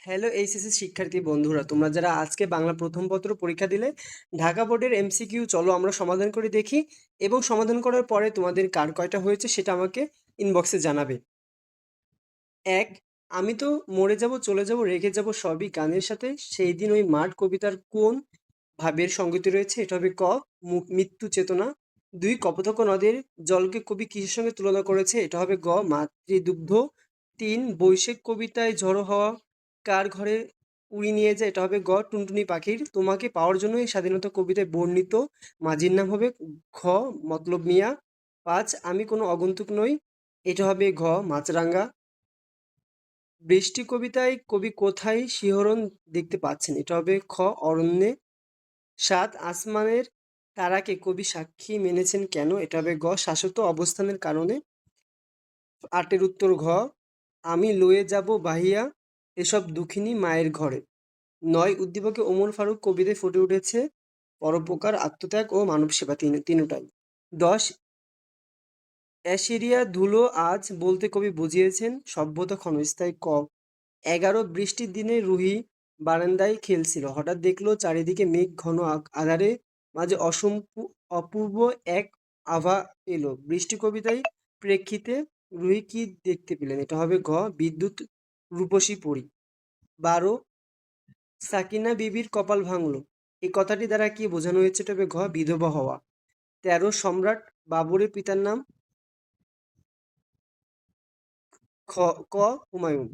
Hello HSC শিক্ষার্থী বন্ধুরা, তোমরা যারা আজকে বাংলা প্রথম পত্র পরীক্ষা দিলে, ঢাকা বোর্ডের এমসিকিউ চলো আমরা সমাধান করে দেখি। এবং সমাধান করার পরে তোমাদের কার কয়টা হয়েছে সেটা আমাকে ইনবক্সে জানাবে। এক, আমি তো মরে যাব, চলে যাব, রেখে যাব সবই গানের সাথে, সেই দিন ওই মাঠ কবিতার কোন ভাবের সঙ্গতি রয়েছে? এটা হবে ক, মৃত্যু চেতনা। দুই, কপোতাক্ষ নদের জলকে কবি কিসের সঙ্গে তুলনা করেছে? এটা হবে গ, মাতৃদুগ্ধ। তিন, বৈশাখ কবিতায় ঝড়ো হওয়া কার ঘরে উড়ি নিয়ে যায়? এটা হবে গ, টুনটুনি পাখির। তোমাকে পাওয়ার জন্য এই স্বাধীনতা কবিতায় বর্ণিত মাঝির নাম হবে খ, মতলব মিয়া। পাঁচ, আমি কোনো আগন্তুক নই। এটা হবে ঘ, মাছরাঙা। বৃষ্টি কবিতায় কবি কোথায় শিহরণ দেখতে পাচ্ছেন? এটা হবে খ, অরণ্যে। সাত, আসমানের তারাকে কবি সাক্ষী মেনেছেন কেন? এটা হবে গ, শাশ্বত অবস্থানের কারণে। আটের উত্তর ঘ, আমি লয়ে যাব বাহিয়া এসব দুঃখিনী মায়ের ঘরে। নয়, উদ্দীপকে ওমর ফারুক কবিতায় ফুটে উঠেছে পরোপকার, আত্মত্যাগ ও মানব সেবা, তিনটাই। 10, অ্যাসিরিয়া ধুলো আজ বলতে কবি বুঝিয়েছেন সভ্যতা ক্ষণস্থায়ী। ক। 11, বৃষ্টির দিনে রুহি বারান্দায় খেলছিল, হঠাৎ দেখলো চারিদিকে মেঘ ঘন আঁধারে মাঝে অপূর্ব এক আভা এলো। বৃষ্টি কবিতায় প্রেক্ষিতে রুহি কি দেখতে পেলেন? এটা হবে ঘ, বিদ্যুৎ রূপসী পরী। 12, সাকিনা বিবির কপাল ভাঙলো, এই কথাটি দ্বারা কি বোঝানো হয়েছে? এটা হবে ঘ, বিধবা হওয়া। 13, সম্রাট বাবরের পিতার নাম? ক, হুমায়ুন।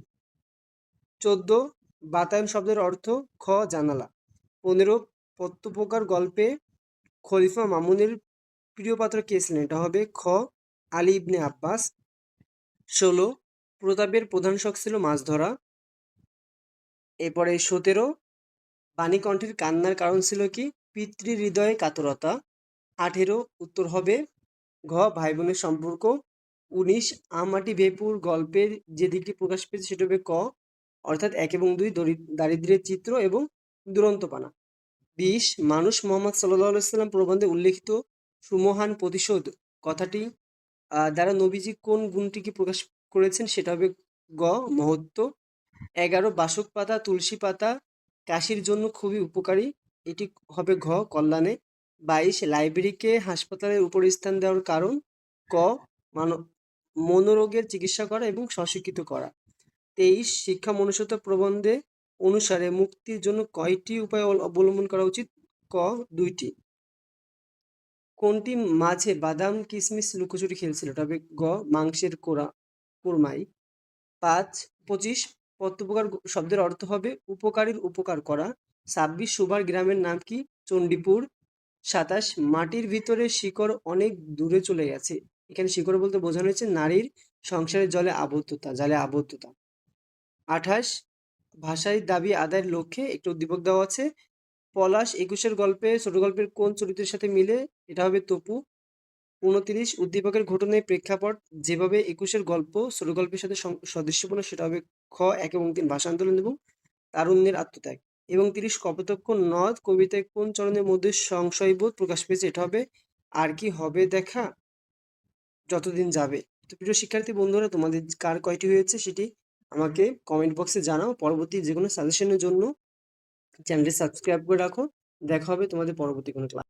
14, বাতায়ন শব্দের অর্থ? খ, জানালা। 15, পত্তপোকার গল্পে খলিফা মামুনের প্রিয় পাত্র কে ছিলেন? এটা হবে খ, আলী ইবনে আব্বাস। 16, প্রতাপের প্রধান শখ ছিল মাছ ধরা। এরপরে 17, বাণীকণ্ঠের কান্নার কারণ ছিল কি? পিতৃ হৃদয়ে কাতরতা। 18, উত্তর হবে ঘ, ভাই বোনের সম্পর্ক। 19, আমাটি ভেপুর গল্পের যে দিকটি প্রকাশ পেয়েছে সেটা হবে ক, অর্থাৎ 1 এবং 2 দারিদ্র্যের চিত্র এবং দুরন্তপানা। 20, মানুষ মোহাম্মদ সাল্লাল্লাহু আলাইহি সাল্লাম প্রবন্ধে উল্লেখিত সুমহান প্রতিশোধ কথাটি দ্বারা নবীজি কোন গুণটিকে প্রকাশ করেছেন? সেটা হবে গ, মহত্ব। 11, বাসক পাতা তুলসী পাতা কাশির জন্য খুবই উপকারী, এটি হবে ঘ, কল্যাণে। 22, লাইব্রেরিকে হাসপাতালের উপর স্থান দেওয়ার কারণ? ক, মনোরোগের চিকিৎসা করা এবং স্বশিক্ষিত করা। 23, শিক্ষা মনুষ্যত্ব প্রবন্ধে অনুসারে মুক্তির জন্য কয়টি উপায় অবলম্বন করা উচিত? ক, 2টি। কোনটি মাঝে বাদাম কিশমিশ লুকোচুরি খেলছিল? এটা হবে গ, মাংসের কোরমাই। 25, পত্তপোকার শব্দের অর্থ হবে উপকারীর উপকার করা। 26, সুভার গ্রামের নাম কি? চণ্ডীপুর। 27, মাটির ভিতরে শিকড় অনেক দূরে চলে গেছে, এখানে শিকড় বলতে বোঝানো হয়েছে নারীর সংসারের জালে আবদ্ধতা। 28, ভাষায় দাবি আদায়ের লক্ষ্যে একটি উদ্দীপক দেওয়া আছে। পলাশ 21 গল্পে ছোট গল্পের কোন চরিত্রের সাথে মিলে? এটা হবে তপু। 29, উদ্দীপকের ঘটনায় প্রেক্ষাপট যেভাবে 21 গল্প ছোট গল্পের সাথে সদৃশ্যপূর্ণ, সেটা হবে খ, 1 এবং 3 ভাষা আন্দোলন এবং তারুণ্যের আত্মত্যাগ। এবং 30, কপোতাক্ষ নদ কবিতায় কোন চরণের মধ্যে সংশয়বোধ প্রকাশ পেয়েছে? এটা হবে আর কি হবে দেখা যতদিন যাবে। তো প্রিয় শিক্ষার্থী বন্ধুরা, তোমাদের কার কয়টি হয়েছে সেটি আমাকে কমেন্ট বক্সে জানাও। পরবর্তী যে কোনো সাজেশনের জন্য চ্যানেলটি সাবস্ক্রাইব করে রাখো। দেখা হবে তোমাদের পরবর্তী কোনো ক্লাস।